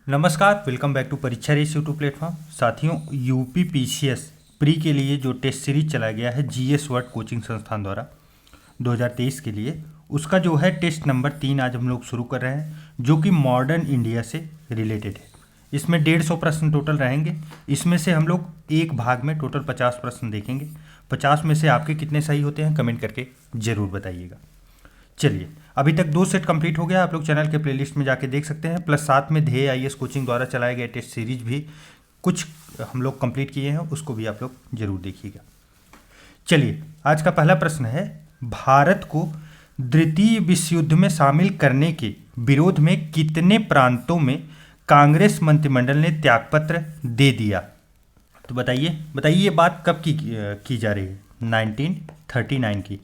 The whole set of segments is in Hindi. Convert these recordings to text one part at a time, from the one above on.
नमस्कार, वेलकम बैक टू परीक्षा रेस यूट्यूब प्लेटफॉर्म। साथियों, यूपी पीसीएस प्री के लिए जो टेस्ट सीरीज चलाया गया है जीएस वर्ड कोचिंग संस्थान द्वारा 2023 के लिए, उसका जो है टेस्ट नंबर 3 आज हम लोग शुरू कर रहे हैं, जो कि मॉडर्न इंडिया से रिलेटेड है। इसमें 150 प्रश्न टोटल रहेंगे। इसमें से हम लोग एक भाग में टोटल 50 प्रश्न देखेंगे। 50 में से आपके कितने सही होते हैं कमेंट करके ज़रूर बताइएगा। चलिए, अभी तक 2 सेट कंप्लीट हो गया। आप लोग चैनल के प्लेलिस्ट में जाके देख सकते हैं। प्लस साथ में ध्येय आईएएस कोचिंग द्वारा चलाए गए टेस्ट सीरीज भी कुछ हम लोग कंप्लीट किए हैं, उसको भी आप लोग जरूर देखिएगा। चलिए, आज का पहला प्रश्न है, भारत को द्वितीय विश्व युद्ध में शामिल करने के विरोध में कितने प्रांतों में कांग्रेस मंत्रिमंडल ने त्यागपत्र दे दिया? तो बताइए बताइए, ये बात कब की जा रही है? 1939 की।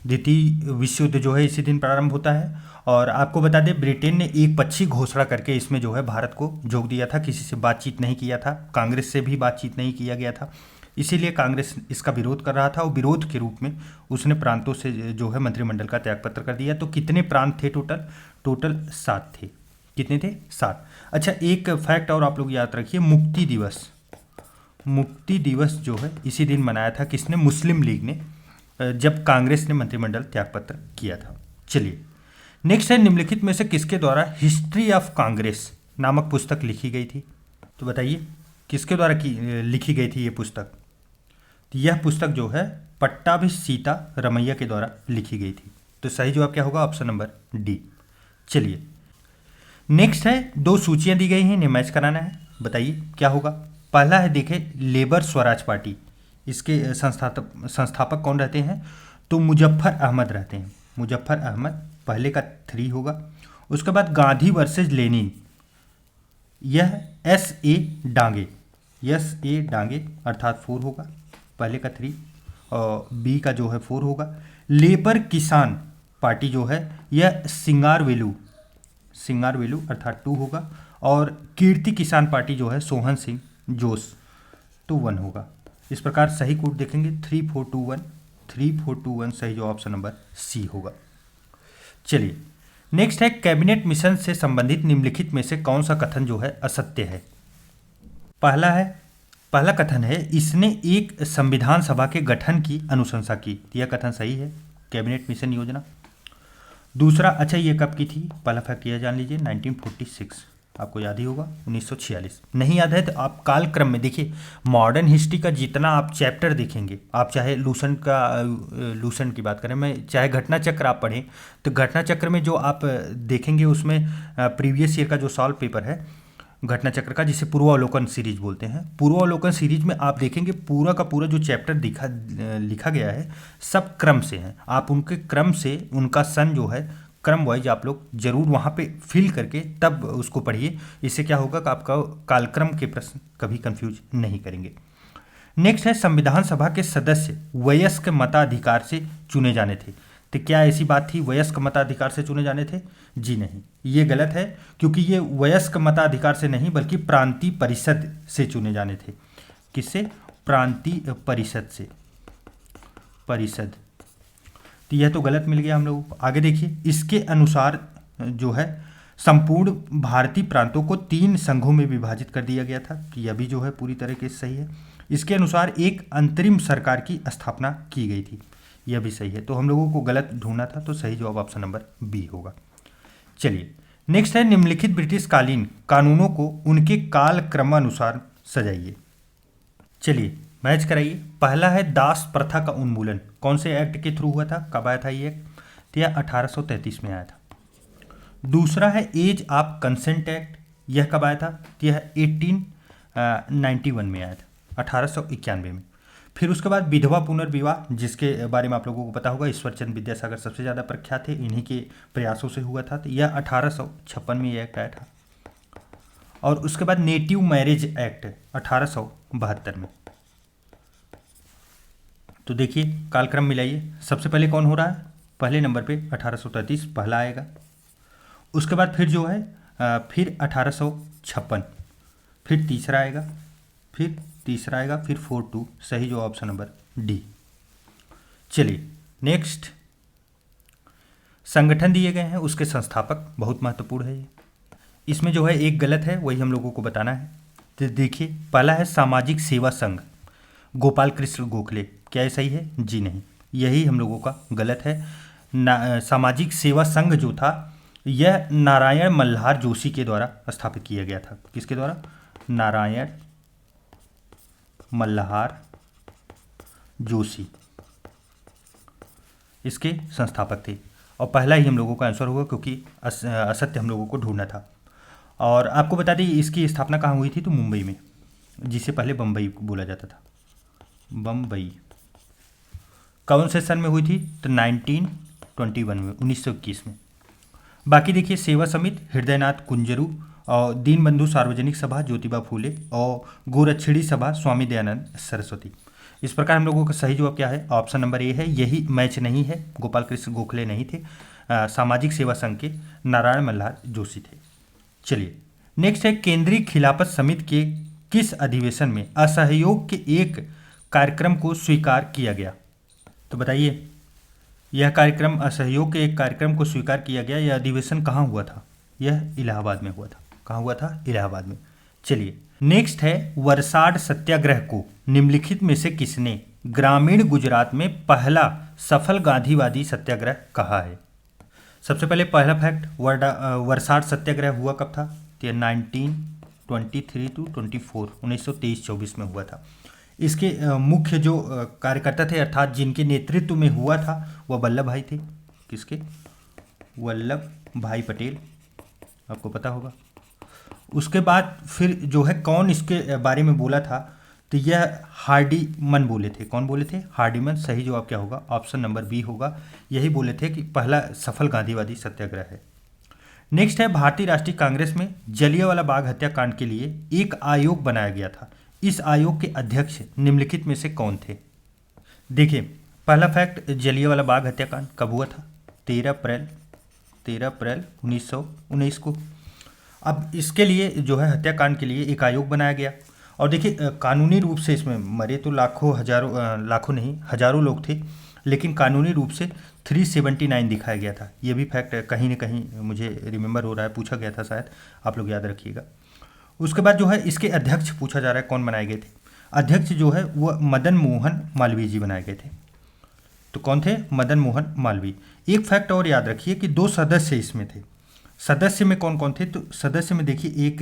द्वितीय विश्व युद्ध जो है इसी दिन प्रारंभ होता है। और आपको बता दें, ब्रिटेन ने एक पक्षी घोषणा करके इसमें जो है भारत को झोंक दिया था। किसी से बातचीत नहीं किया था, कांग्रेस से भी बातचीत नहीं किया गया था, इसीलिए कांग्रेस इसका विरोध कर रहा था और विरोध के रूप में उसने प्रांतों से जो है मंत्रिमंडल का त्यागपत्र कर दिया। तो कितने प्रांत थे टोटल? टोटल 7 थे। कितने थे? 7। अच्छा, एक फैक्ट और आप लोग याद रखिए, मुक्ति दिवस जो है इसी दिन मनाया था। किसने? मुस्लिम लीग ने, जब कांग्रेस ने मंत्रिमंडल त्यागपत्र किया था। चलिए, नेक्स्ट है, निम्नलिखित में से किसके द्वारा हिस्ट्री ऑफ कांग्रेस नामक पुस्तक लिखी गई थी? तो बताइए, किसके द्वारा लिखी गई थी ये पुस्तक? तो यह पुस्तक जो है पट्टाभी सीता रमैया के द्वारा लिखी गई थी। तो सही जवाब क्या होगा? Option number D. चलिए, नेक्स्ट है, 2 सूचियां दी गई हैं, इन्हें मैच कराना है। बताइए क्या होगा? पहला है, देखें, लेबर स्वराज पार्टी, इसके संस्थापक कौन रहते हैं? तो मुजफ्फर अहमद रहते हैं। मुजफ्फर अहमद, पहले का 3 होगा। उसके बाद गांधी वर्सेज लेनिन, यह एस ए डांगे अर्थात 4 होगा, पहले का 3 और बी का जो है 4 होगा। लेबर किसान पार्टी जो है यह सिंगारवेलू अर्थात 2 होगा। और कीर्ति किसान पार्टी जो है सोहन सिंह जोश, तो 1 होगा। इस प्रकार सही कोड देखेंगे 3421 सही जो ऑप्शन नंबर सी होगा। चलिए, नेक्स्ट है, कैबिनेट मिशन से संबंधित निम्नलिखित में से कौन सा कथन जो है असत्य है? पहला कथन है, इसने एक संविधान सभा के गठन की अनुशंसा की। यह कथन सही है, कैबिनेट मिशन योजना। दूसरा, अच्छा ये कब की थी? पहला फैक्ट यह जान लीजिए, 1946, आपको याद ही होगा। 1946 नहीं याद है तो आप कालक्रम में देखिए। मॉडर्न हिस्ट्री का जितना आप चैप्टर देखेंगे, आप चाहे लूसेंट की बात करें, मैं चाहे घटना चक्र आप पढ़ें, तो घटना चक्र में जो आप देखेंगे उसमें प्रीवियस ईयर का जो सॉल्व पेपर है घटना चक्र का, जिसे पूर्वावलोकन सीरीज बोलते हैं, पूर्वावलोकन सीरीज में आप देखेंगे पूरा का पूरा जो चैप्टर लिखा गया है सब क्रम से हैं। आप उनके क्रम से उनका सन जो है क्रम वाइज आप लोग जरूर वहाँ पे फिल करके तब उसको पढ़िए। इससे क्या होगा कि आपका कालक्रम के प्रश्न कभी कंफ्यूज नहीं करेंगे। नेक्स्ट है, संविधान सभा के सदस्य वयस्क मताधिकार से चुने जाने थे। तो क्या ऐसी बात थी वयस्क मताधिकार से चुने जाने थे? जी नहीं, ये गलत है, क्योंकि ये वयस्क मताधिकार से नहीं बल्कि प्रांतीय परिषद से चुने जाने थे। किससे? प्रांतीय परिषद से। परिषद, तो यह तो गलत मिल गया हम लोगों को। आगे देखिए, इसके अनुसार जो है संपूर्ण भारतीय प्रांतों को 3 संघों में विभाजित कर दिया गया था, कि यह भी जो है पूरी तरह से सही है। इसके अनुसार एक अंतरिम सरकार की स्थापना की गई थी, यह भी सही है। तो हम लोगों को गलत ढूंढना था, तो सही जवाब ऑप्शन नंबर बी होगा। चलिए, नेक्स्ट है, निम्नलिखित ब्रिटिशकालीन कानूनों को उनके कालक्रमानुसार सजाइए। चलिए, मैच कराइए। पहला है, दास प्रथा का उन्मूलन, कौन से एक्ट के थ्रू हुआ था? कब आया था ये एक्ट? तो यह 1833 में आया था। दूसरा है, एज ऑफ कंसेंट एक्ट, यह कब आया था? तो यह 1891 में आया था, 1891 में। फिर उसके बाद विधवा पुनर्विवाह, जिसके बारे में आप लोगों को पता होगा, ईश्वरचंद्र विद्यासागर सबसे ज़्यादा प्रख्यात थे, इन्हीं के प्रयासों से हुआ था। तो यह 1856 में यह एक्ट आया था। और उसके बाद नेटिव मैरिज एक्ट 1872 में। तो देखिए, कालक्रम मिलाइए। सबसे पहले कौन हो रहा है? पहले नंबर पे 1833 पहला आएगा। उसके बाद फिर जो है फिर 1856, फिर तीसरा आएगा, फिर 42, सही जो ऑप्शन नंबर डी। चलिए, नेक्स्ट, संगठन दिए गए हैं, उसके संस्थापक बहुत महत्वपूर्ण है ये। इसमें जो है एक गलत है, वही हम लोगों को बताना है। तो देखिए, पहला है सामाजिक सेवा संघ, गोपाल कृष्ण गोखले। क्या ये सही है? जी नहीं, यही हम लोगों का गलत है। सामाजिक सेवा संघ जो था यह नारायण मल्हार जोशी के द्वारा स्थापित किया गया था। किसके द्वारा? नारायण मल्हार जोशी इसके संस्थापक थे। और पहला ही हम लोगों का आंसर होगा, क्योंकि असत्य हम लोगों को ढूंढना था। और आपको बता दें इसकी स्थापना कहाँ हुई थी, तो मुंबई में, जिसे पहले बम्बई बोला जाता था। बम्बई कौन से सन में हुई थी? तो 1921 में, 1921 में। बाकी देखिए, सेवा समिति हृदयनाथ कुंजरू, और दीनबंधु सार्वजनिक सभा ज्योतिबा फूले, और गोरक्षिणी सभा स्वामी दयानंद सरस्वती। इस प्रकार हम लोगों का सही जवाब क्या है? ऑप्शन नंबर ए है, यही मैच नहीं है। गोपाल कृष्ण गोखले नहीं थे, सामाजिक सेवा संघ के नारायण मल्हार जोशी थे। चलिए नेक्स्ट है, केंद्रीय खिलाफत समिति के किस अधिवेशन में असहयोग के एक कार्यक्रम को स्वीकार किया गया? तो बताइए, यह कार्यक्रम, असहयोग के एक कार्यक्रम को स्वीकार किया गया, यह अधिवेशन कहाँ हुआ था? यह इलाहाबाद में हुआ था। कहाँ हुआ था? इलाहाबाद में। चलिए नेक्स्ट है, वरसाड सत्याग्रह को निम्नलिखित में से किसने ग्रामीण गुजरात में पहला सफल गांधीवादी सत्याग्रह कहा है? सबसे पहले पहला फैक्ट, वरसाड सत्याग्रह हुआ कब था? तो 1923 टू 24, 1923-24 में हुआ था। इसके मुख्य जो कार्यकर्ता थे, अर्थात जिनके नेतृत्व में हुआ था, वह वल्लभ भाई थे। किसके? वल्लभ भाई पटेल, आपको पता होगा। उसके बाद फिर जो है, कौन इसके बारे में बोला था? तो यह हार्डीमन बोले थे। कौन बोले थे? हार्डीमन। सही जवाब क्या होगा? ऑप्शन नंबर बी होगा। यही बोले थे कि पहला सफल गांधीवादी सत्याग्रह है। नेक्स्ट है, भारतीय राष्ट्रीय कांग्रेस में जलियांवाला बाग हत्याकांड के लिए एक आयोग बनाया गया था। इस आयोग के अध्यक्ष निम्नलिखित में से कौन थे? देखिए, पहला फैक्ट, जलियांवाला बाग हत्याकांड कब हुआ था? 13 अप्रैल 1919 को। अब इसके लिए जो है, हत्याकांड के लिए एक आयोग बनाया गया। और देखिए, कानूनी रूप से इसमें मरे तो लाखों, हजारों, लाखों नहीं, हजारों लोग थे, लेकिन कानूनी रूप से 379 दिखाया गया था। ये भी फैक्ट कहीं ना कहीं मुझे रिमेंबर हो रहा है, पूछा गया था शायद, आप लोग याद रखिएगा। उसके बाद जो है, इसके अध्यक्ष पूछा जा रहा है कौन बनाए गए थे। अध्यक्ष जो है वह मदन मोहन मालवीय जी बनाए गए थे। तो कौन थे? मदन मोहन मालवीय। एक फैक्ट और याद रखिए कि 2 सदस्य इसमें थे। सदस्य में कौन कौन थे? तो सदस्य में देखिए, एक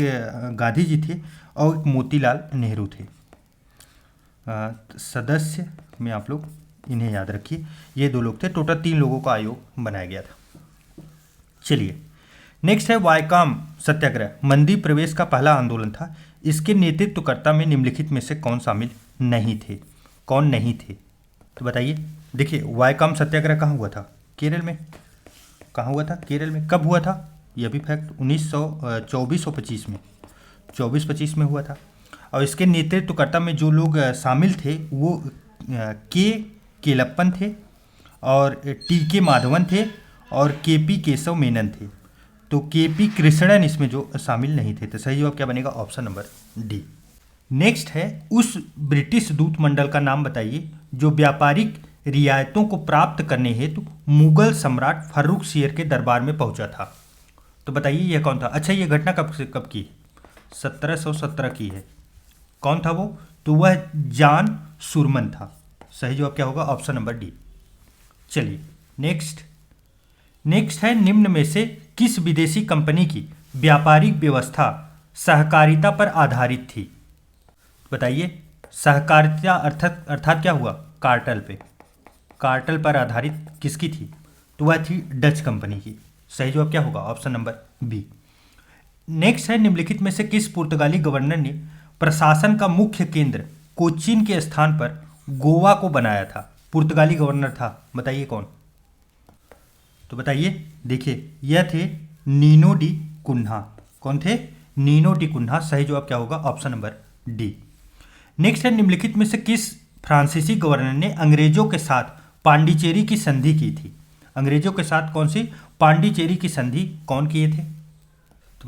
गांधी जी थे और एक मोतीलाल नेहरू थे। सदस्य में आप लोग इन्हें याद रखिए, ये 2 लोग थे। टोटल 3 लोगों का आयोग बनाया गया था। चलिए नेक्स्ट है, वायकाम सत्याग्रह मंदी प्रवेश का पहला आंदोलन था। इसके नेतृत्वकर्ता में निम्नलिखित में से कौन शामिल नहीं थे? कौन नहीं थे? तो बताइए। देखिए, वायकाम सत्याग्रह कहाँ हुआ था? केरल में। कहाँ हुआ था? केरल में। कब हुआ था? यह भी फैक्ट 1924-25 में, 24-25 में हुआ था। और इसके नेतृत्वकर्ता में जो लोग शामिल थे, वो के केलप्पन थे, और टी के माधवन थे, और के पी केशव मेनन थे। तो के पी कृष्णन इसमें जो शामिल नहीं थे। तो सही जवाब क्या बनेगा? Option number D. नेक्स्ट है, उस ब्रिटिश दूत मंडल का नाम बताइए जो व्यापारिक रियायतों को प्राप्त करने हेतु मुगल सम्राट फर्रुख शेर के दरबार में पहुंचा था। तो बताइए यह कौन था? अच्छा, ये घटना कब की? 1717 की है। कौन था वो? तो वह जॉन सुरमन था। सही जवाब क्या होगा? Option number D. चलिए नेक्स्ट है, निम्न में से किस विदेशी कंपनी की व्यापारिक व्यवस्था सहकारिता पर आधारित थी? बताइए। सहकारिता अर्थात क्या हुआ? कार्टल पे। कार्टल पर आधारित किसकी थी? तो वह थी डच कंपनी की। सही जवाब क्या होगा? Option number B. नेक्स्ट है, निम्नलिखित में से किस पुर्तगाली गवर्नर ने प्रशासन का मुख्य केंद्र कोचीन के स्थान पर गोवा को बनाया था? पुर्तगाली गवर्नर था, बताइए कौन? तो बताइए। देखिए, यह थे नीनो डी कुन्हा। कौन थे? Nino de Cunha. सही जवाब क्या होगा? Option number D. नेक्स्ट है, निम्नलिखित में से किस फ्रांसीसी गवर्नर ने अंग्रेजों के साथ पांडिचेरी की संधि की थी? अंग्रेजों के साथ कौन सी? पांडिचेरी की संधि कौन किए थे? तो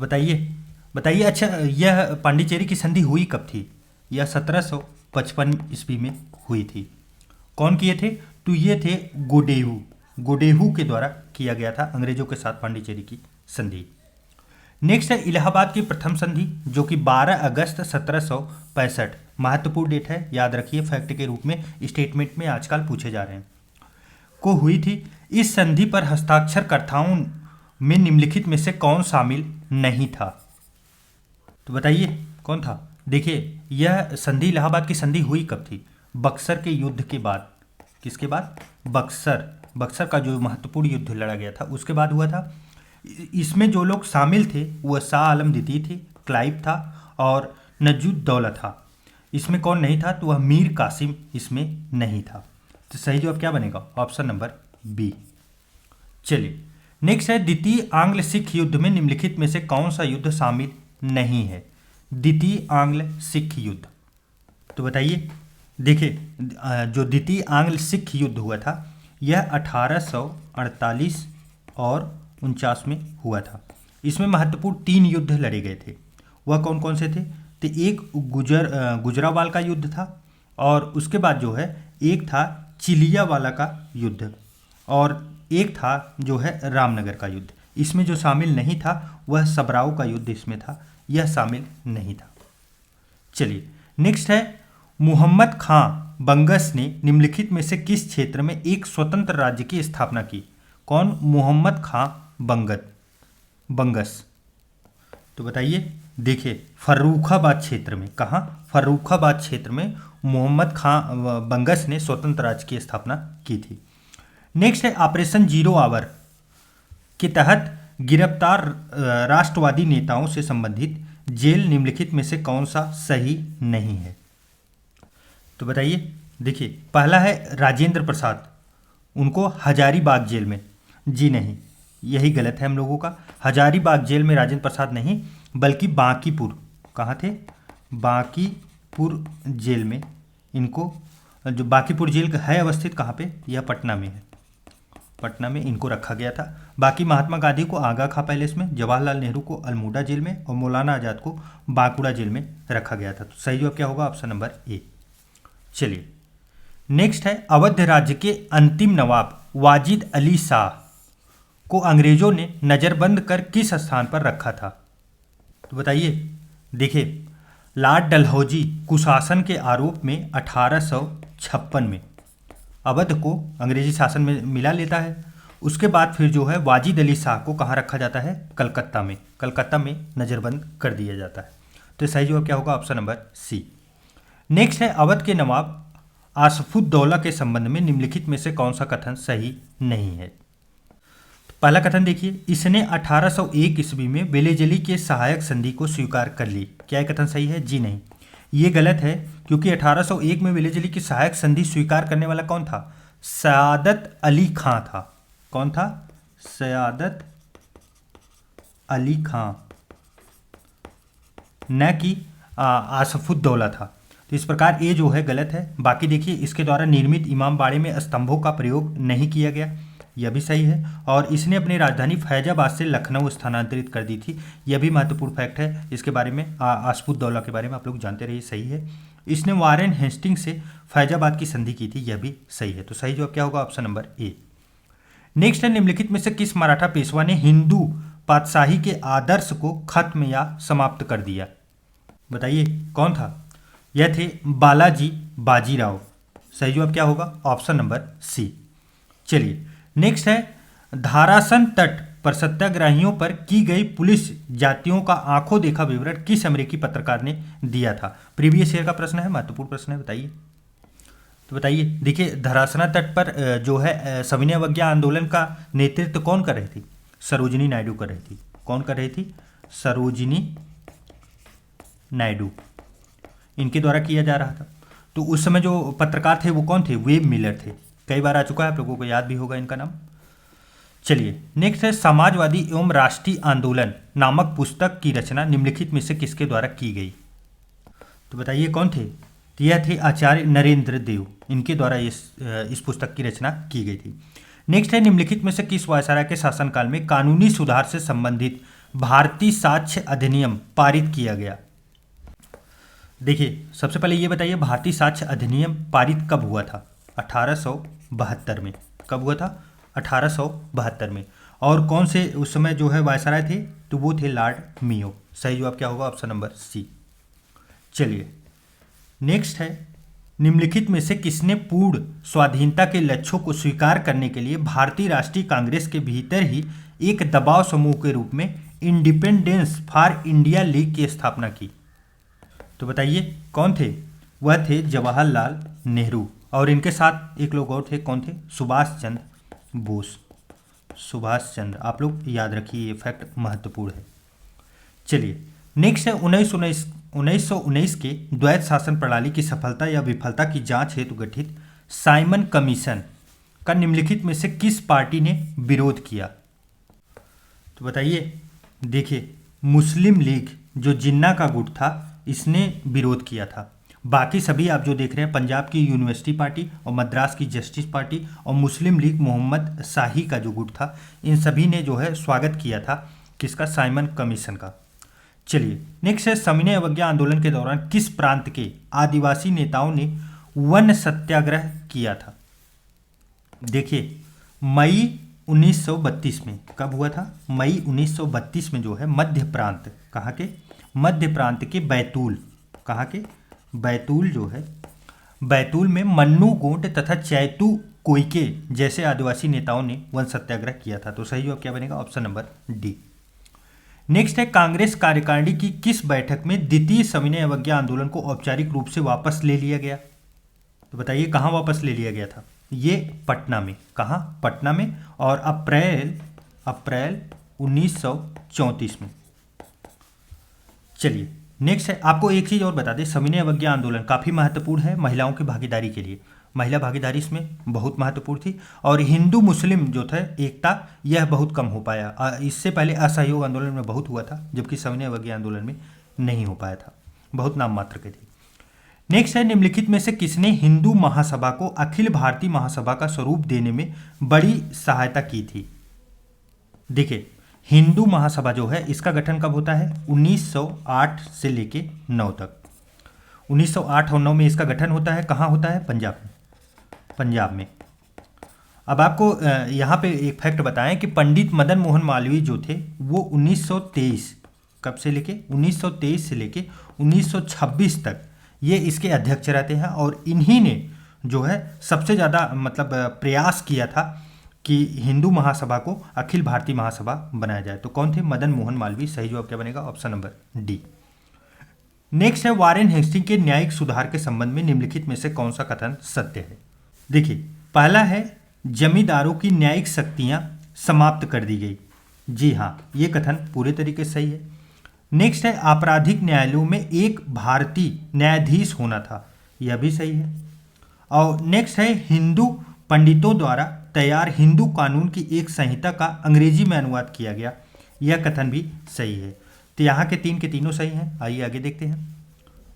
बताइए। अच्छा, यह पांडिचेरी की संधि हुई कब थी? यह 1755 ईस्वी में हुई थी। कौन किए थे? तो ये थे गोडेहू के द्वारा किया गया था अंग्रेजों के साथ पांडिचेरी की संधि। नेक्स्ट है इलाहाबाद की प्रथम संधि, जो कि 12 अगस्त 1765, महत्वपूर्ण डेट है, याद रखिए, फैक्ट के रूप में स्टेटमेंट में आजकल पूछे जा रहे हैं, को हुई थी। इस संधि पर हस्ताक्षरकर्ताओं में निम्नलिखित में से कौन शामिल नहीं था? तो बताइए कौन था? देखिए, यह संधि, इलाहाबाद की संधि हुई कब थी? बक्सर के युद्ध के बाद। किसके बाद? बक्सर का जो महत्वपूर्ण युद्ध लड़ा गया था उसके बाद हुआ था। इसमें जो लोग शामिल थे वह शाह आलम द्वितीय थे, क्लाइव था और नजमुद्दौला था। इसमें कौन नहीं था? तो वह मीर कासिम इसमें नहीं था। तो सही जवाब क्या बनेगा? Option number B. चलिए, नेक्स्ट है द्वितीय आंग्ल सिख युद्ध में निम्नलिखित में से कौन सा युद्ध शामिल नहीं है? द्वितीय आंग्ल सिख युद्ध, तो बताइए। देखिए, जो द्वितीय आंग्ल सिख युद्ध हुआ था यह 1848 और 49 में हुआ था। इसमें महत्वपूर्ण 3 युद्ध लड़े गए थे। वह कौन कौन से थे? तो एक गुजरावाला का युद्ध था, और उसके बाद जो है एक था चिलियावाला का युद्ध, और एक था जो है रामनगर का युद्ध। इसमें जो शामिल नहीं था वह सबराव का युद्ध इसमें था, यह शामिल नहीं था। चलिए, नेक्स्ट है मोहम्मद खां बंगस ने निम्नलिखित में से किस क्षेत्र में एक स्वतंत्र राज्य की स्थापना की? कौन? मोहम्मद खां बंगस। तो बताइए। देखिए, फर्रुखाबाद क्षेत्र में, कहाँ? फर्रुखाबाद क्षेत्र में मोहम्मद खां बंगस ने स्वतंत्र राज्य की स्थापना की थी। नेक्स्ट है ऑपरेशन जीरो आवर के तहत गिरफ्तार राष्ट्रवादी नेताओं से संबंधित जेल निम्नलिखित में से कौन सा सही नहीं है? तो बताइए। देखिए, पहला है राजेंद्र प्रसाद, उनको हजारीबाग जेल में, जी नहीं, यही गलत है हम लोगों का। हजारीबाग जेल में राजेंद्र प्रसाद नहीं, बल्कि बांकीपुर, कहाँ थे? बांकीपुर जेल में इनको, जो बांकीपुर जेल है अवस्थित कहाँ पे? यह पटना में है, पटना में इनको रखा गया था। बाकी महात्मा गांधी को आगा खा पैलेस में, जवाहरलाल नेहरू को अल्मोड़ा जेल में और मौलाना आज़ाद को बांकुड़ा जेल में रखा गया था। तो सही जवाब क्या होगा? Option number A. चलिए, नेक्स्ट है अवध राज्य के अंतिम नवाब वाजिद अली शाह को अंग्रेजों ने नज़रबंद कर किस स्थान पर रखा था? तो बताइए। देखिए, लॉर्ड डलहौजी कुशासन के आरोप में 1856 में अवध को अंग्रेजी शासन में मिला लेता है। उसके बाद फिर जो है वाजिद अली शाह को कहाँ रखा जाता है? कलकत्ता में। कलकत्ता में नज़रबंद कर दिया जाता है। तो सही जवाब क्या होगा? Option number C. नेक्स्ट है अवध के नवाब आसफुद्दौला के संबंध में निम्नलिखित में से कौन सा कथन सही नहीं है? तो पहला कथन देखिए, इसने 1801 ईस्वी में बेलेजली के सहायक संधि को स्वीकार कर ली। क्या यह कथन सही है? जी नहीं, ये गलत है, क्योंकि 1801 में वेलेजली की सहायक संधि स्वीकार करने वाला कौन था? सयादत अली खां था। कौन था? सयादत अली खां, न कि आसफुद्दौला था। तो इस प्रकार ये जो है गलत है। बाकी देखिए, इसके द्वारा निर्मित इमामबाड़े में स्तंभों का प्रयोग नहीं किया गया, यह भी सही है। और इसने अपनी राजधानी फैजाबाद से लखनऊ स्थानांतरित कर दी थी, यह भी महत्वपूर्ण फैक्ट है। इसके बारे में आसफुद्दौला के बारे में आप लोग जानते रहिए, सही है। इसने वारेन हेस्टिंग से फैजाबाद की संधि की थी, यह भी सही है। तो सही जवाब क्या होगा? Option number A. नेक्स्ट है निम्नलिखित में से किस मराठा पेशवा ने हिंदू पातशाही के आदर्श को खत्म या समाप्त कर दिया? बताइए कौन था? यह थे बालाजी बाजीराव। सही जवाब क्या होगा? Option number C. चलिए, नेक्स्ट है धारासन तट पर सत्याग्रहियों पर की गई पुलिस जातियों का आंखों देखा विवरण किस अमेरिकी पत्रकार ने दिया था? प्रीवियस ईयर का प्रश्न है, महत्वपूर्ण प्रश्न है, बताइए। तो बताइए। देखिए, धरासना तट पर जो है सविनय अवज्ञा आंदोलन का नेतृत्व कौन कर रही थी? सरोजिनी नायडू कर रही थी। कौन कर रही थी? सरोजिनी नायडू, इनके द्वारा किया जा रहा था। तो उस समय जो पत्रकार थे वो कौन थे? वेब मिलर थे। कई बार आ चुका है, आप लोगों को याद भी होगा इनका नाम। चलिए, नेक्स्ट है समाजवादी एवं राष्ट्रीय आंदोलन नामक पुस्तक की रचना निम्नलिखित में से किसके द्वारा की गई? तो बताइए कौन थे? तो यह थे आचार्य नरेंद्र देव, इनके द्वारा इस पुस्तक की रचना की गई थी। नेक्स्ट है निम्नलिखित में से किस वायसराय के शासनकाल में कानूनी सुधार से संबंधित भारतीय साक्ष्य अधिनियम पारित किया गया? देखिए, सबसे पहले ये बताइए, भारतीय साक्ष्य अधिनियम पारित कब हुआ था? 1872 में। कब हुआ था? 1872 में। और कौन से उस समय जो है वायसराय थे, तो वो थे लॉर्ड मियो। सही जवाब क्या होगा? Option number C. चलिए नेक्स्ट है, निम्नलिखित में से किसने पूर्ण स्वाधीनता के लक्ष्यों को स्वीकार करने के लिए भारतीय राष्ट्रीय कांग्रेस के भीतर ही एक दबाव समूह के रूप में इंडिपेंडेंस फॉर इंडिया लीग की स्थापना की? तो बताइए कौन थे? वह थे जवाहरलाल नेहरू, और इनके साथ एक लोग और थे। कौन थे? सुभाष चंद्र बोस। सुभाष चंद्र, आप लोग याद रखिए, ये फैक्ट महत्वपूर्ण है। चलिए नेक्स्ट है, 1919 के द्वैत शासन प्रणाली की सफलता या विफलता की जांच हेतु गठित साइमन कमीशन का निम्नलिखित में से किस पार्टी ने विरोध किया? तो बताइए, देखिए मुस्लिम लीग जो जिन्ना का गुट था, इसने विरोध किया था। बाकी सभी आप जो देख रहे हैं, पंजाब की यूनिवर्सिटी पार्टी और मद्रास की जस्टिस पार्टी और मुस्लिम लीग मोहम्मद शाही का जो गुट था, इन सभी ने जो है स्वागत किया था किसका? साइमन कमीशन का। चलिए नेक्स्ट है, सविनय अवज्ञा आंदोलन के दौरान किस प्रांत के आदिवासी नेताओं ने वन सत्याग्रह किया था? देखिए मई 1932 में, कब हुआ था? मई 1932 में जो है मध्य प्रांत, कहाँ के? मध्य प्रांत के बैतूल, कहाँ के? बैतूल जो है, बैतूल में मन्नू गोंड तथा चैतू कोइके जैसे आदिवासी नेताओं ने वन सत्याग्रह किया था। तो सही जवाब क्या बनेगा? Option number D. नेक्स्ट है, कांग्रेस कार्यकारिणी की किस बैठक में द्वितीय सविनय अवज्ञा आंदोलन को औपचारिक रूप से वापस ले लिया गया? तो बताइए कहाँ वापस ले लिया गया था? ये पटना में। कहाँ? पटना में, और अप्रैल 1934 में। चलिए नेक्स्ट है, आपको एक चीज़ और बता दें, सविनय अवज्ञा आंदोलन काफ़ी महत्वपूर्ण है महिलाओं की भागीदारी के लिए। महिला भागीदारी इसमें बहुत महत्वपूर्ण थी, और हिंदू मुस्लिम जो थे एकता, यह बहुत कम हो पाया। इससे पहले असहयोग आंदोलन में बहुत हुआ था, जबकि सविनय अवज्ञा आंदोलन में नहीं हो पाया था, बहुत नाम मात्र के थे। नेक्स्ट है, निम्नलिखित में से किसने हिंदू महासभा को अखिल भारतीय महासभा का स्वरूप देने में बड़ी सहायता की थी? देखिए हिंदू महासभा जो है, इसका गठन कब होता है? 1908 से लेके 9 तक। 1908 और 9 में इसका गठन होता है। कहाँ होता है? पंजाब में। पंजाब में। अब आपको यहाँ पे एक फैक्ट बताएं कि पंडित मदन मोहन मालवीय जो थे, वो 1923 कब से लेके 1923 से लेके 1926 तक ये इसके अध्यक्ष रहते हैं, और इन्हीं ने जो है सबसे ज़्यादा मतलब प्रयास किया था कि हिंदू महासभा को अखिल भारतीय महासभा बनाया जाए। तो कौन थे? मदन मोहन मालवीय। सही जवाब क्या बनेगा? Option number D. नेक्स्ट है, वारेन हेस्टिंग के न्यायिक सुधार के संबंध में निम्नलिखित में से कौन सा कथन सत्य है? देखिए पहला है, जमींदारों की न्यायिक शक्तियां समाप्त कर दी गई। जी हाँ, ये कथन पूरे तरीके से सही है। नेक्स्ट है, आपराधिक न्यायालयों में एक भारतीय न्यायाधीश होना था। यह भी सही है। और नेक्स्ट है, हिंदू पंडितों द्वारा तैयार हिंदू कानून की एक संहिता का अंग्रेजी में अनुवाद किया गया। यह कथन भी सही है। तो यहाँ के तीन के तीनों सही हैं। आइए आगे देखते हैं।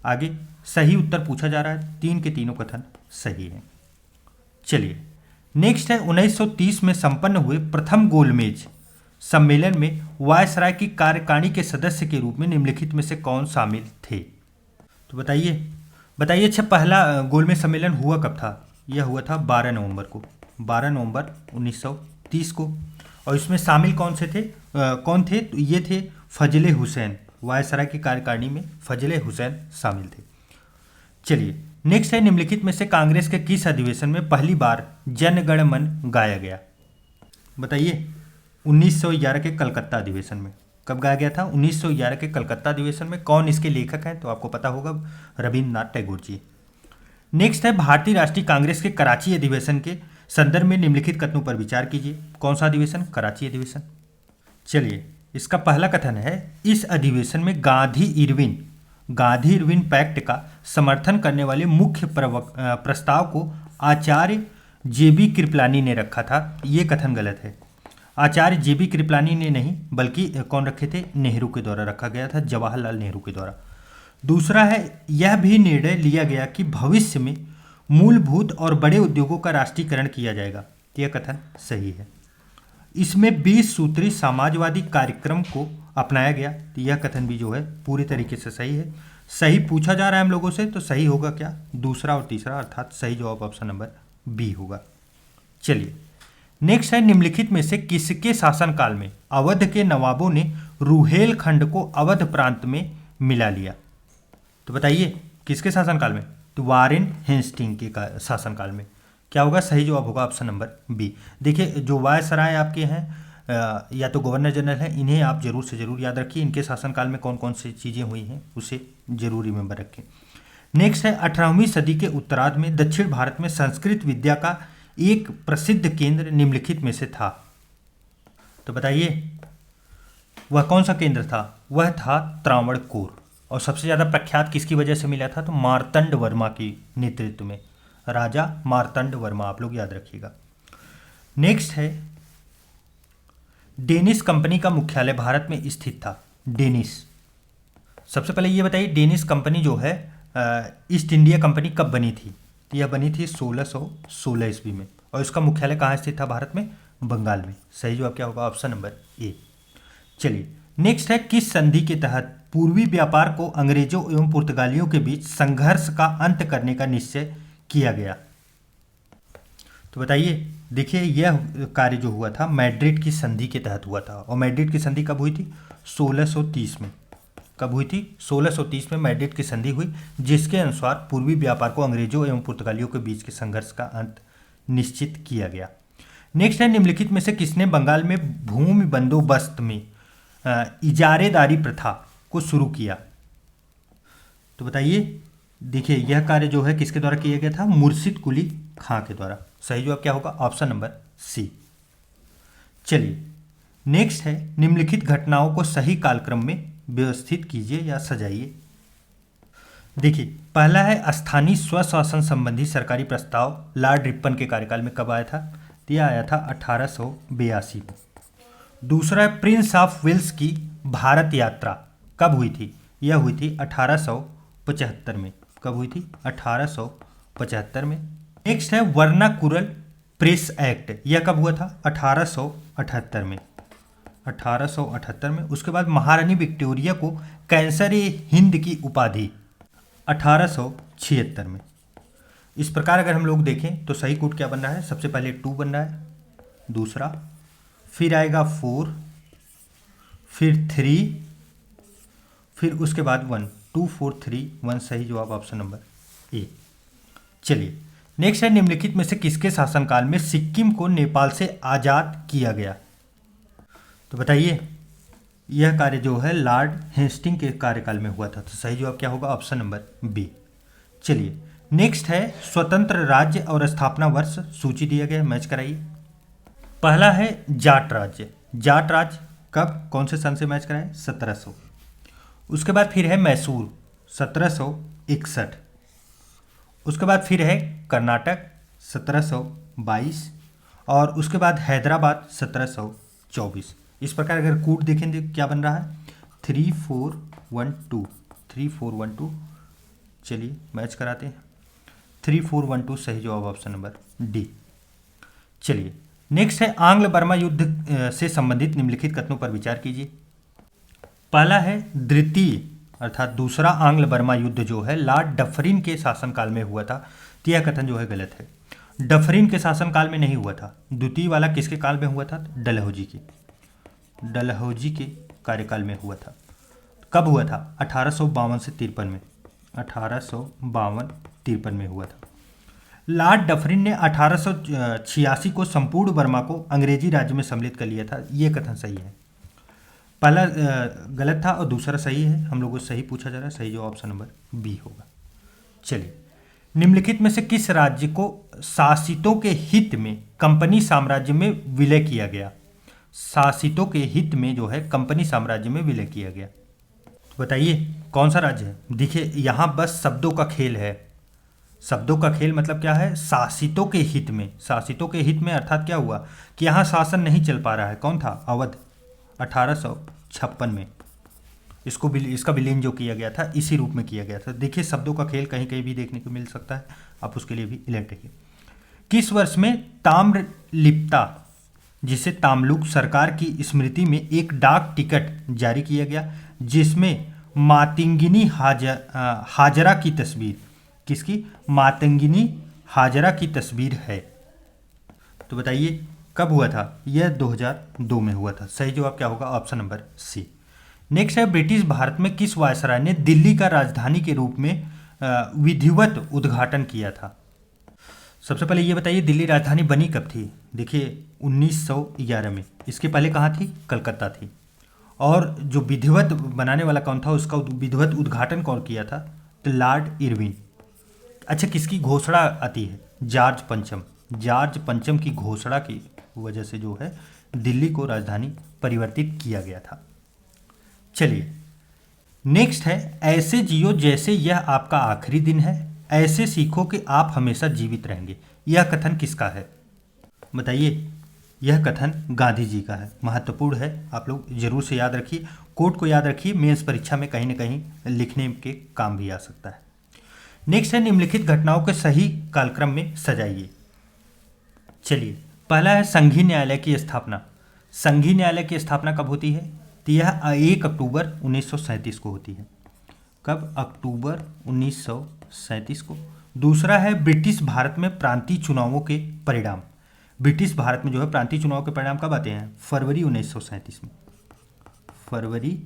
आगे सही उत्तर पूछा जा रहा है, तीन के तीनों कथन सही हैं। चलिए नेक्स्ट है, 1930 में संपन्न हुए प्रथम गोलमेज सम्मेलन में वायसराय की कार्यकारिणी के सदस्य के रूप में निम्नलिखित में से कौन शामिल थे? तो बताइए अच्छा, पहला गोलमेज सम्मेलन हुआ कब था? यह हुआ था 12 नवंबर को, 12 नवंबर 1930 को। और इसमें शामिल कौन से थे? कौन थे? तो ये थे फजले हुसैन। वायसराय की कार्यकारिणी में फजले हुसैन शामिल थे। चलिए नेक्स्ट है, निम्नलिखित में से कांग्रेस के किस अधिवेशन में पहली बार जन गण मन गाया गया? बताइए 1911 के कलकत्ता अधिवेशन में। कब गाया गया था? 1911 के कलकत्ता अधिवेशन में। कौन इसके लेखक हैं? तो आपको पता होगा, रविन्द्रनाथ टैगोर जी। नेक्स्ट है, भारतीय राष्ट्रीय कांग्रेस के कराची अधिवेशन के संदर्भ में निम्नलिखित कथनों पर विचार कीजिए। कौन सा अधिवेशन? कराची अधिवेशन। चलिए इसका पहला कथन है, इस अधिवेशन में गांधी इरविन पैक्ट का समर्थन करने वाले मुख्य प्रस्ताव को आचार्य जेबी कृपलानी ने रखा था। ये कथन गलत है। आचार्य जेबी कृपलानी ने नहीं, बल्कि कौन रखे थे? नेहरू के द्वारा रखा गया था, जवाहरलाल नेहरू के द्वारा। दूसरा है, यह भी निर्णय लिया गया कि भविष्य में मूलभूत और बड़े उद्योगों का राष्ट्रीयकरण किया जाएगा। यह कथन सही है। इसमें 20 सूत्री समाजवादी कार्यक्रम को अपनाया गया। तो यह कथन भी जो है पूरी तरीके से सही है। सही पूछा जा रहा है हम लोगों से, तो सही होगा क्या? दूसरा और तीसरा, अर्थात सही जवाब ऑप्शन नंबर बी होगा। चलिए नेक्स्ट है निम्नलिखित में से किसके शासनकाल में अवध के नवाबों ने रुहेलखंड को अवध प्रांत में मिला लिया? तो बताइए किसके शासनकाल में? तो वारेन हेस्टिंग के शासनकाल में। क्या होगा? सही जवाब होगा ऑप्शन नंबर बी। देखिए जो वायसराय आपके हैं या तो गवर्नर जनरल हैं, इन्हें आप जरूर से जरूर याद रखिए। इनके शासनकाल में कौन कौन सी चीज़ें हुई हैं उसे जरूर रिमेंबर रखें। नेक्स्ट है 18वीं सदी के उत्तरार्ध में दक्षिण भारत में संस्कृत विद्या का एक प्रसिद्ध केंद्र निम्नलिखित में से था। तो बताइए वह कौन सा केंद्र था? वह था त्रावणकोर। और सबसे ज़्यादा प्रख्यात किसकी वजह से मिला था? तो मार्तंड वर्मा की नेतृत्व में, राजा मार्तंड वर्मा, आप लोग याद रखिएगा। नेक्स्ट है डेनिश कंपनी का मुख्यालय भारत में स्थित था। डेनिश, सबसे पहले ये बताइए डेनिश कंपनी जो है ईस्ट इंडिया कंपनी कब बनी थी? तो यह बनी थी 1616 ईस्वी में। और इसका मुख्यालय कहाँ स्थित था भारत में? बंगाल में। सही जवाब क्या होगा? Option number A. चलिए नेक्स्ट है किस संधि के तहत पूर्वी व्यापार को अंग्रेजों एवं पुर्तगालियों के बीच संघर्ष का अंत करने का निश्चय किया गया? तो बताइए, देखिए यह कार्य जो हुआ था मैड्रिड की संधि के तहत हुआ था। और मैड्रिड की संधि कब हुई थी? 1630 में। कब हुई थी? 1630 में मैड्रिड की संधि हुई, जिसके अनुसार पूर्वी व्यापार को अंग्रेजों एवं पुर्तगालियों के बीच के संघर्ष का अंत निश्चित किया गया। नेक्स्ट है निम्नलिखित में से किसने बंगाल में भूमि बंदोबस्त में इजारेदारी प्रथा को शुरू किया? तो बताइए, देखिए यह कार्य जो है किसके द्वारा किया गया था? मुर्शिद कुली खां के द्वारा। सही जवाब क्या होगा? Option number C. चलिए नेक्स्ट है निम्नलिखित घटनाओं को सही कालक्रम में व्यवस्थित कीजिए या सजाइए। देखिए पहला है स्थानीय स्वशासन संबंधी सरकारी प्रस्ताव लॉर्ड रिपन के कार्यकाल में कब आया था? यह आया था 1882 में। दूसरा है प्रिंस ऑफ वेल्स की भारत यात्रा कब हुई थी? यह हुई थी 1875 में। कब हुई थी? 1875 में। नेक्स्ट है वर्नाकुलर प्रेस एक्ट, यह कब हुआ था? 1878 में। 1878 में। उसके बाद महारानी विक्टोरिया को कैंसर ए हिंद की उपाधि 1876 में। इस प्रकार अगर हम लोग देखें तो सही कोड क्या बन रहा है? सबसे पहले 2 बन रहा है, दूसरा फिर आएगा 4, फिर 3, फिर उसके बाद 1। 2 4 3 1 सही जवाब ऑप्शन नंबर ए। चलिए नेक्स्ट है निम्नलिखित में से किसके शासनकाल में सिक्किम को नेपाल से आजाद किया गया? तो बताइए, यह कार्य जो है लॉर्ड हेस्टिंग के कार्यकाल में हुआ था। तो सही जवाब क्या होगा? Option number B. चलिए नेक्स्ट है स्वतंत्र राज्य और स्थापना वर्ष सूची दिया गया, मैच कराइए। पहला है जाट राज्य। जाट राज्य कब, कौन से सन से मैच कराएं? 1700। उसके बाद फिर है मैसूर 1761। उसके बाद फिर है कर्नाटक 1722 और उसके बाद हैदराबाद 1724। इस प्रकार अगर कोड देखेंगे क्या बन रहा है? 3412 3412। चलिए मैच कराते हैं। 3412 सही जवाब ऑप्शन नंबर डी। चलिए नेक्स्ट है आंग्ल बर्मा युद्ध से संबंधित निम्नलिखित कथनों पर विचार कीजिए। पहला है द्वितीय अर्थात दूसरा आंग्ल बर्मा युद्ध जो है लॉर्ड डफरिन के शासनकाल में हुआ था। तो यह कथन जो है गलत है। डफरिन के शासनकाल में नहीं हुआ था। द्वितीय वाला किसके काल में हुआ था? डलहौजी के कार्यकाल में हुआ था। कब हुआ था? 1852 से 53 में। 1852-53 में हुआ था। लॉर्ड डफरिन ने 1886 को संपूर्ण बर्मा को अंग्रेजी राज्य में सम्मिलित कर लिया था। ये कथन सही है। पहला गलत था और दूसरा सही है। हम लोगों से सही पूछा जा रहा है, सही जो ऑप्शन नंबर बी होगा। चलिए निम्नलिखित में से किस राज्य को शासितों के हित में कंपनी साम्राज्य में विलय किया गया? शासितों के हित में जो है कंपनी साम्राज्य में विलय किया गया। तो बताइए कौन सा राज्य है? देखिए यहाँ बस शब्दों का खेल है। शब्दों का खेल मतलब क्या है? शासितों के हित में। शासितों के हित में अर्थात क्या हुआ कि यहाँ शासन नहीं चल पा रहा है। कौन था? अवध। 1856 में इसका विलीन जो किया गया था इसी रूप में किया गया था। देखिए शब्दों का खेल कहीं कहीं भी देखने को मिल सकता है, आप उसके लिए भी अलर्ट रहिए। किस वर्ष में ताम्रलिप्ता जिसे तामलुक सरकार की स्मृति में एक डाक टिकट जारी किया गया जिसमें मातंगिनी हाजरा की तस्वीर, किसकी? मातंगिनी हाजरा की तस्वीर है। तो बताइए कब हुआ था? यह 2002 में हुआ था। सही जवाब क्या होगा? Option number C. नेक्स्ट है, ब्रिटिश भारत में किस वायसराय ने दिल्ली का राजधानी के रूप में विधिवत उद्घाटन किया था? सबसे पहले ये बताइए, दिल्ली राजधानी बनी कब थी? देखिए 1911 में। इसके पहले कहाँ थी? कलकत्ता थी। और जो विधिवत बनाने वाला कौन था, उसका विधिवत उद्घाटन कौन किया था? तो लॉर्ड इरविन। अच्छा, किसकी घोषणा आती है? जॉर्ज पंचम। जॉर्ज पंचम की घोषणा की वजह से जो है दिल्ली को राजधानी परिवर्तित किया गया था। चलिए नेक्स्ट है, ऐसे जियो जैसे यह आपका आखिरी दिन है, ऐसे सीखो कि आप हमेशा जीवित रहेंगे। यह कथन किसका है? बताइए। यह कथन गांधी जी का है। महत्वपूर्ण है, आप लोग जरूर से याद रखिए। कोट को याद रखिए, मेंस परीक्षा में कहीं ना कहीं लिखने के काम भी आ सकता है। नेक्स्ट है, निम्नलिखित घटनाओं के सही कालक्रम में सजाइए। चलिए, पहला है संघीय न्यायालय की स्थापना। संघीय न्यायालय की स्थापना कब होती है? तो यह 1 अक्टूबर 1937 को होती है। कब? अक्टूबर 1937 को। दूसरा है, ब्रिटिश भारत में प्रांतीय चुनावों के परिणाम। ब्रिटिश भारत में जो है प्रांतीय चुनाव के परिणाम कब आते हैं? फरवरी 1937 में। फरवरी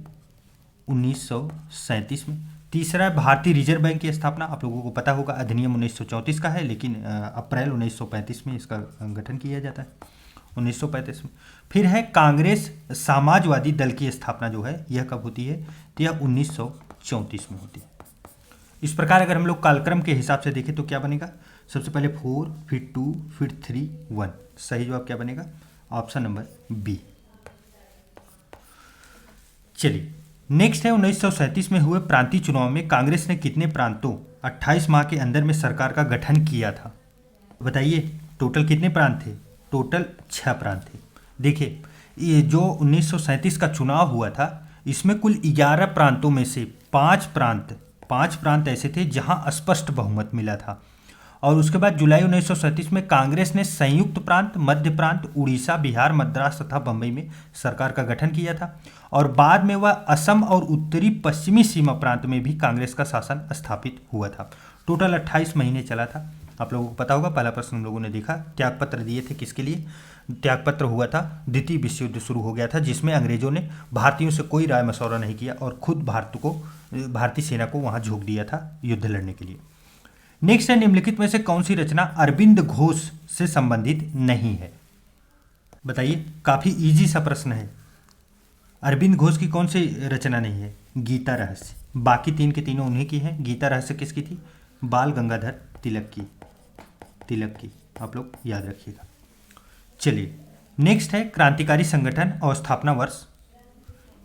1937 में। तीसरा है, भारतीय रिजर्व बैंक की स्थापना। आप लोगों को पता होगा, अधिनियम 1934 का है, लेकिन अप्रैल 1935 में इसका गठन किया जाता है, 1935 में। फिर है, कांग्रेस समाजवादी दल की स्थापना जो है यह कब होती है? तो यह 1934 में होती है। इस प्रकार अगर हम लोग कालक्रम के हिसाब से देखें तो क्या बनेगा? सबसे पहले 4, फिर 2, फिर 3, 1। सही जवाब क्या बनेगा? Option number B. चलिए नेक्स्ट है, 1937 में हुए प्रांतीय चुनाव में कांग्रेस ने कितने प्रांतों 28 माह के अंदर में सरकार का गठन किया था? बताइए, टोटल कितने प्रांत थे? टोटल 6 प्रांत थे। देखिए, ये जो 1937 का चुनाव हुआ था, इसमें कुल 11 प्रांतों में से 5 प्रांत ऐसे थे जहां स्पष्ट बहुमत मिला था। और उसके बाद जुलाई 1937 में कांग्रेस ने संयुक्त प्रांत, मध्य प्रांत, उड़ीसा, बिहार, मद्रास तथा बम्बई में सरकार का गठन किया था। और बाद में वह असम और उत्तरी पश्चिमी सीमा प्रांत में भी कांग्रेस का शासन स्थापित हुआ था। टोटल 28 महीने चला था। आप लोगों को पता होगा, पहला प्रश्न हम लोगों ने देखा, त्यागपत्र दिए थे किसके लिए? त्यागपत्र हुआ था, द्वितीय विश्व युद्ध शुरू हो गया था, जिसमें अंग्रेजों ने भारतीयों से कोई राय मशवरा नहीं किया और खुद भारतीय सेना को वहां झोंक दिया था युद्ध लड़ने के लिए। नेक्स्ट है, निम्नलिखित में से कौन सी रचना अरविंद घोष से संबंधित नहीं है? बताइए, काफी इजी सा प्रश्न है। अरविंद घोष की कौन सी रचना नहीं है? गीता रहस्य। बाकी 3 के तीनों उन्हीं की हैं। गीता रहस्य किसकी थी? बाल गंगाधर तिलक की। आप लोग याद रखिएगा। चलिए नेक्स्ट है, क्रांतिकारी संगठन और स्थापना वर्ष।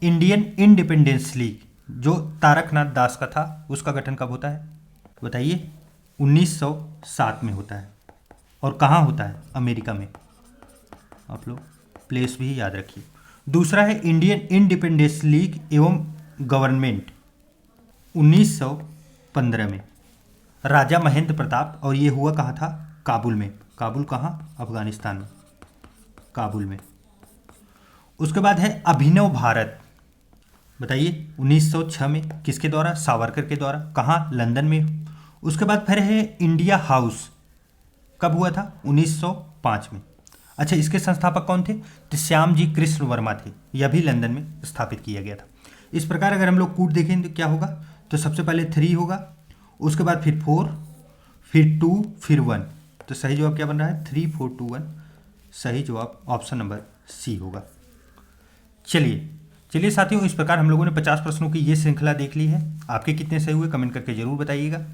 इंडियन इंडिपेंडेंस लीग जो तारकनाथ दास का था, उसका गठन कब होता है? बताइए। 1907 में होता है। और कहाँ होता है? अमेरिका में। आप लोग प्लेस भी याद रखिए। दूसरा है, इंडियन इंडिपेंडेंस लीग एवं गवर्नमेंट 1915 में। राजा महेंद्र प्रताप, और ये हुआ कहाँ था? काबुल में। काबुल कहाँ? अफगानिस्तान में, काबुल में। उसके बाद है अभिनव भारत। बताइए, 1906 में। किसके द्वारा? सावरकर के द्वारा। कहाँ? लंदन में। उसके बाद फिर है इंडिया हाउस। कब हुआ था? 1905 में। अच्छा, इसके संस्थापक कौन थे? तो श्याम जी कृष्ण वर्मा थे। यह भी लंदन में स्थापित किया गया था। इस प्रकार अगर हम लोग कूट देखें तो क्या होगा? तो सबसे पहले 3 होगा, उसके बाद फिर 4, फिर 2, फिर 1। तो सही जवाब क्या बन रहा है? 3, 4, 2, 1। सही जवाब ऑप्शन नंबर सी होगा। चलिए साथियों, इस प्रकार हम लोगों ने 50 प्रश्नों की ये श्रृंखला देख ली है। आपके कितने सही हुए कमेंट करके जरूर बताइएगा।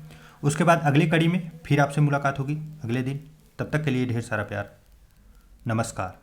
उसके बाद अगले कड़ी में फिर आपसे मुलाकात होगी अगले दिन। तब तक के लिए ढेर सारा प्यार। नमस्कार।